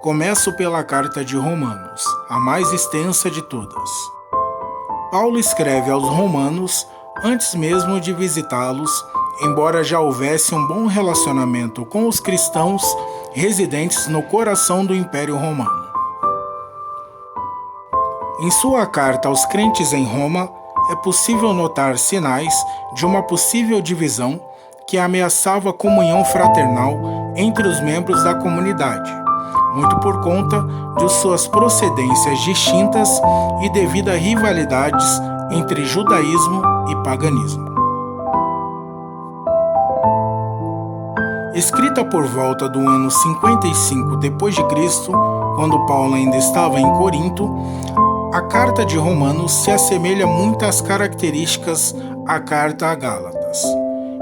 Começo pela carta de Romanos, a mais extensa de todas. Paulo escreve aos romanos antes mesmo de visitá-los, embora já houvesse um bom relacionamento com os cristãos residentes no coração do Império Romano. Em sua carta aos crentes em Roma, é possível notar sinais de uma possível divisão que ameaçava a comunhão fraternal entre os membros da comunidade, muito por conta de suas procedências distintas e devido a rivalidades entre judaísmo e paganismo. Escrita por volta do ano 55 d.C., quando Paulo ainda estava em Corinto, a carta de Romanos se assemelha muito às características à carta a Gálatas.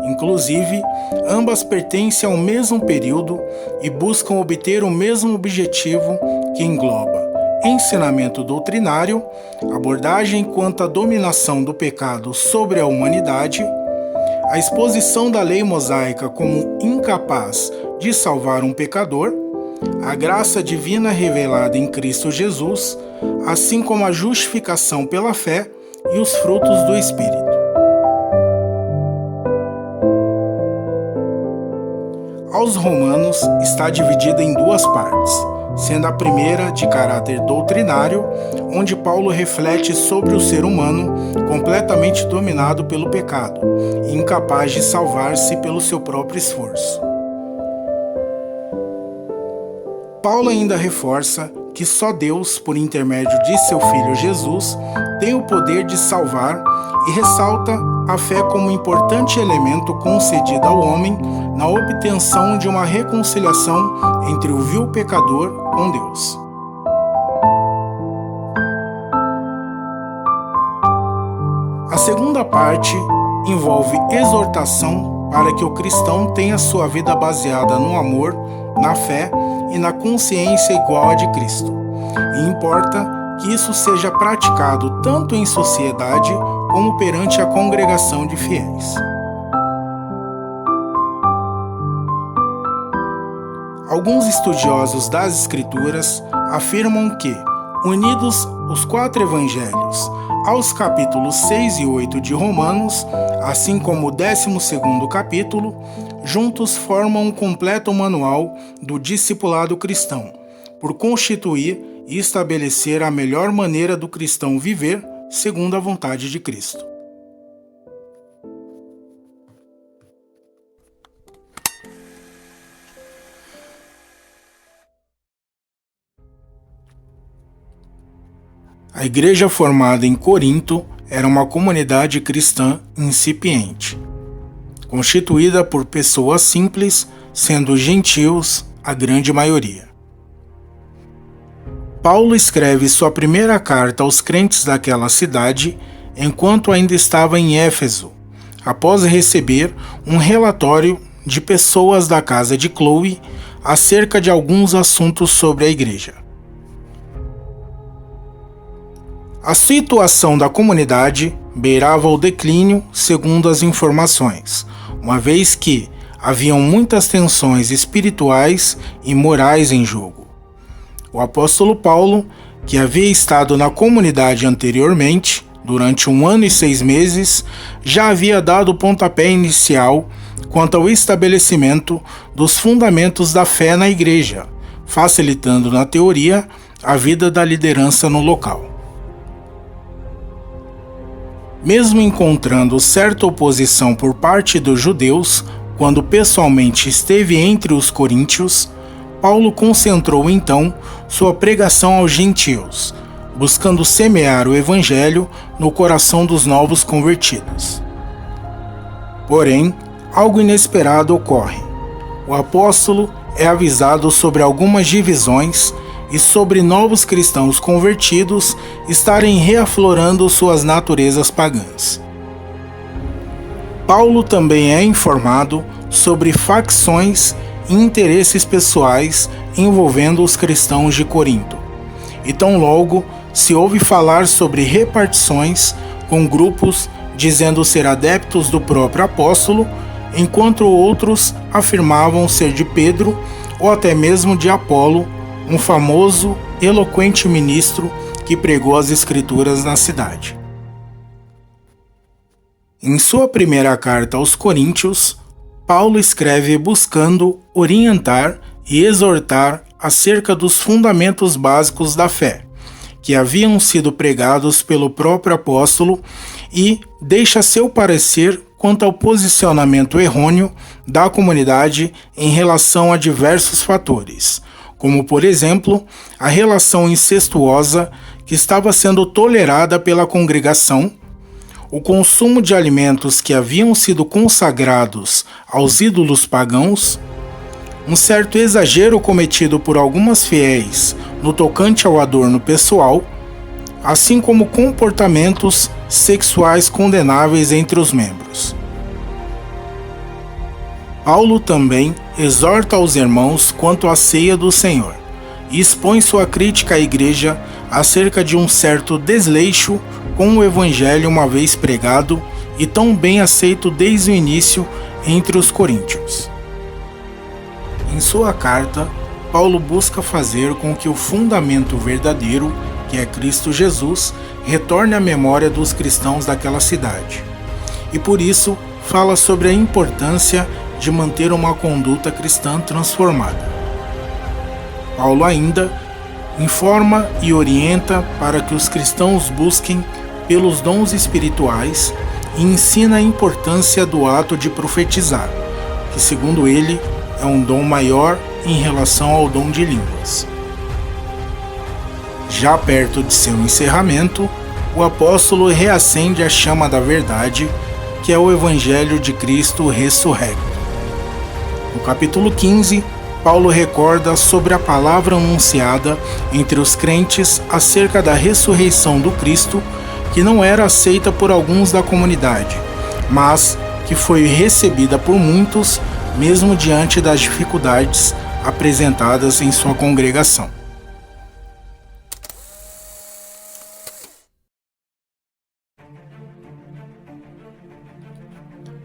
Inclusive, ambas pertencem ao mesmo período e buscam obter o mesmo objetivo, que engloba ensinamento doutrinário, abordagem quanto à dominação do pecado sobre a humanidade, a exposição da lei mosaica como incapaz de salvar um pecador, a graça divina revelada em Cristo Jesus, assim como a justificação pela fé e os frutos do Espírito. Aos Romanos está dividida em duas partes, sendo a primeira de caráter doutrinário, onde Paulo reflete sobre o ser humano completamente dominado pelo pecado e incapaz de salvar-se pelo seu próprio esforço. Paulo ainda reforça que só Deus, por intermédio de seu Filho Jesus, tem o poder de salvar e ressalta a fé como importante elemento concedido ao homem na obtenção de uma reconciliação entre o vil pecador com Deus. A segunda parte envolve exortação para que o cristão tenha sua vida baseada no amor, na fé e na consciência igual à de Cristo. E importa que isso seja praticado tanto em sociedade como perante a congregação de fiéis. Alguns estudiosos das Escrituras afirmam que, unidos os 4 evangelhos aos capítulos 6 e 8 de Romanos, assim como o 12º capítulo, juntos formam um completo manual do discipulado cristão, por constituir e estabelecer a melhor maneira do cristão viver segundo a vontade de Cristo. A igreja formada em Corinto era uma comunidade cristã incipiente, constituída por pessoas simples, sendo gentios a grande maioria. Paulo escreve sua primeira carta aos crentes daquela cidade enquanto ainda estava em Éfeso, após receber um relatório de pessoas da casa de Cloe acerca de alguns assuntos sobre a igreja. A situação da comunidade beirava o declínio, segundo as informações, uma vez que haviam muitas tensões espirituais e morais em jogo. O apóstolo Paulo, que havia estado na comunidade anteriormente, durante 1 ano e 6 meses, já havia dado o pontapé inicial quanto ao estabelecimento dos fundamentos da fé na igreja, facilitando na teoria a vida da liderança no local. Mesmo encontrando certa oposição por parte dos judeus, quando pessoalmente esteve entre os coríntios, Paulo concentrou então sua pregação aos gentios, buscando semear o evangelho no coração dos novos convertidos. Porém, algo inesperado ocorre. O apóstolo é avisado sobre algumas divisões e sobre novos cristãos convertidos estarem reaflorando suas naturezas pagãs. Paulo também é informado sobre facções e interesses pessoais envolvendo os cristãos de Corinto. E tão logo se ouve falar sobre repartições com grupos dizendo ser adeptos do próprio apóstolo, enquanto outros afirmavam ser de Pedro ou até mesmo de Apolo, um famoso, eloquente ministro que pregou as Escrituras na cidade. Em sua primeira carta aos Coríntios, Paulo escreve buscando orientar e exortar acerca dos fundamentos básicos da fé, que haviam sido pregados pelo próprio apóstolo, e deixa seu parecer quanto ao posicionamento errôneo da comunidade em relação a diversos fatores, como, por exemplo, a relação incestuosa que estava sendo tolerada pela congregação, o consumo de alimentos que haviam sido consagrados aos ídolos pagãos, um certo exagero cometido por algumas fiéis no tocante ao adorno pessoal, assim como comportamentos sexuais condenáveis entre os membros. Paulo também exorta aos irmãos quanto à ceia do Senhor e expõe sua crítica à igreja acerca de um certo desleixo com o evangelho uma vez pregado e tão bem aceito desde o início entre os coríntios. Em sua carta, Paulo busca fazer com que o fundamento verdadeiro, que é Cristo Jesus, retorne à memória dos cristãos daquela cidade. E por isso, fala sobre a importância de manter uma conduta cristã transformada. Paulo ainda informa e orienta para que os cristãos busquem pelos dons espirituais e ensina a importância do ato de profetizar, que, segundo ele, é um dom maior em relação ao dom de línguas. Já perto de seu encerramento, o apóstolo reacende a chama da verdade, que é o Evangelho de Cristo ressurrecto. No capítulo 15, Paulo recorda sobre a palavra anunciada entre os crentes acerca da ressurreição do Cristo, que não era aceita por alguns da comunidade, mas que foi recebida por muitos, mesmo diante das dificuldades apresentadas em sua congregação.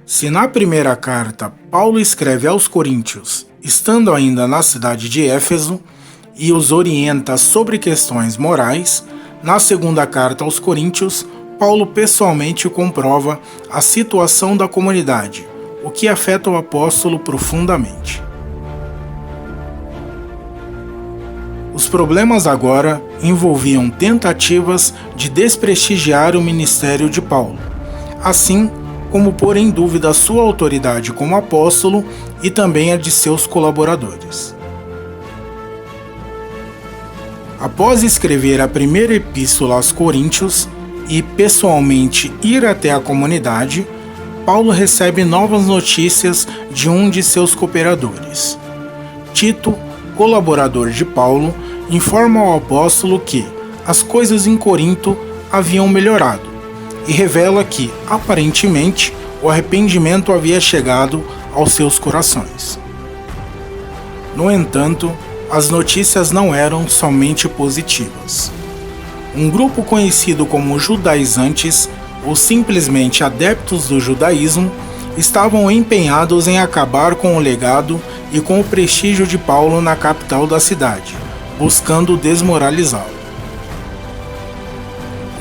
Se na primeira carta Paulo escreve aos Coríntios, estando ainda na cidade de Éfeso, e os orienta sobre questões morais, na segunda carta aos Coríntios, Paulo pessoalmente comprova a situação da comunidade, o que afeta o apóstolo profundamente. Os problemas agora envolviam tentativas de desprestigiar o ministério de Paulo, assim como pôr em dúvida a sua autoridade como apóstolo e também a de seus colaboradores. Após escrever a primeira epístola aos Coríntios e pessoalmente ir até a comunidade, Paulo recebe novas notícias de um de seus cooperadores. Tito, colaborador de Paulo, informa ao apóstolo que as coisas em Corinto haviam melhorado e revela que, aparentemente, o arrependimento havia chegado aos seus corações. No entanto, as notícias não eram somente positivas. Um grupo conhecido como judaizantes, ou simplesmente adeptos do judaísmo, estavam empenhados em acabar com o legado e com o prestígio de Paulo na capital da cidade, buscando desmoralizá-lo.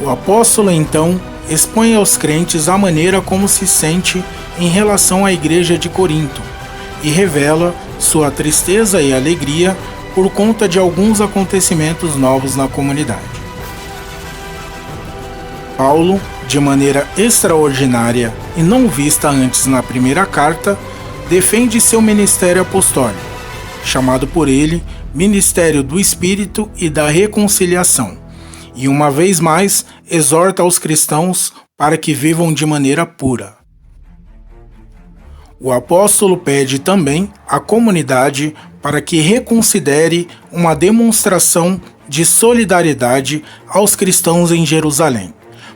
O apóstolo então expõe aos crentes a maneira como se sente em relação à igreja de Corinto e revela sua tristeza e alegria por conta de alguns acontecimentos novos na comunidade. Paulo, de maneira extraordinária e não vista antes na primeira carta, defende seu ministério apostólico, chamado por ele Ministério do Espírito e da Reconciliação, e uma vez mais exorta aos cristãos para que vivam de maneira pura. O apóstolo pede também à comunidade para que reconsidere uma demonstração de solidariedade aos cristãos em Jerusalém,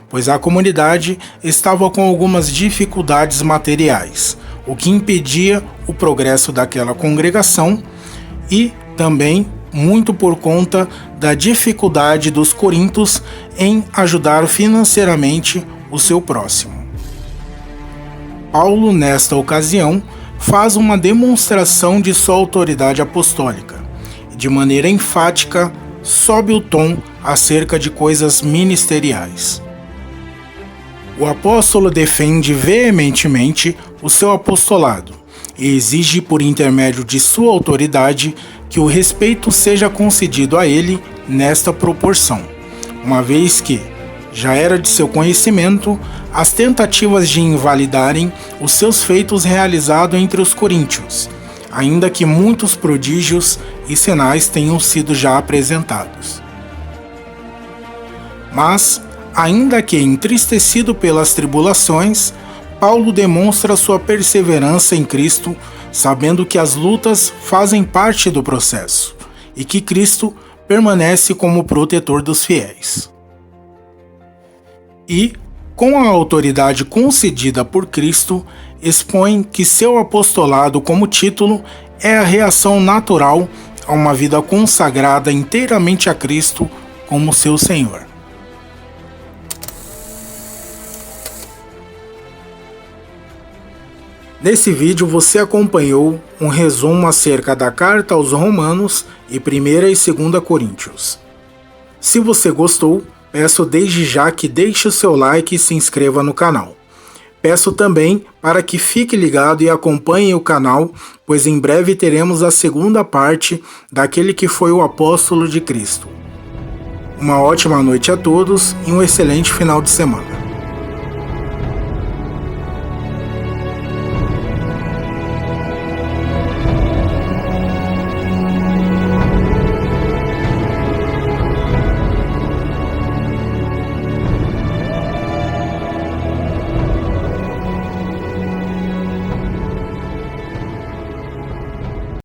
pois a comunidade estava com algumas dificuldades materiais, o que impedia o progresso daquela congregação e também muito por conta da dificuldade dos coríntios em ajudar financeiramente o seu próximo. Paulo, nesta ocasião, faz uma demonstração de sua autoridade apostólica, de maneira enfática, sobe o tom acerca de coisas ministeriais. O apóstolo defende veementemente o seu apostolado e exige, por intermédio de sua autoridade, que o respeito seja concedido a ele nesta proporção, uma vez que já era de seu conhecimento as tentativas de invalidarem os seus feitos realizados entre os coríntios, ainda que muitos prodígios e sinais tenham sido já apresentados. Mas, ainda que entristecido pelas tribulações, Paulo demonstra sua perseverança em Cristo, sabendo que as lutas fazem parte do processo e que Cristo permanece como protetor dos fiéis. E, com a autoridade concedida por Cristo, expõe que seu apostolado como título é a reação natural a uma vida consagrada inteiramente a Cristo como seu Senhor. Nesse vídeo você acompanhou um resumo acerca da carta aos Romanos e 1ª e 2ª Coríntios. Se você gostou, peço desde já que deixe o seu like e se inscreva no canal. Peço também para que fique ligado e acompanhe o canal, pois em breve teremos a segunda parte daquele que foi o apóstolo de Cristo. Uma ótima noite a todos e um excelente final de semana.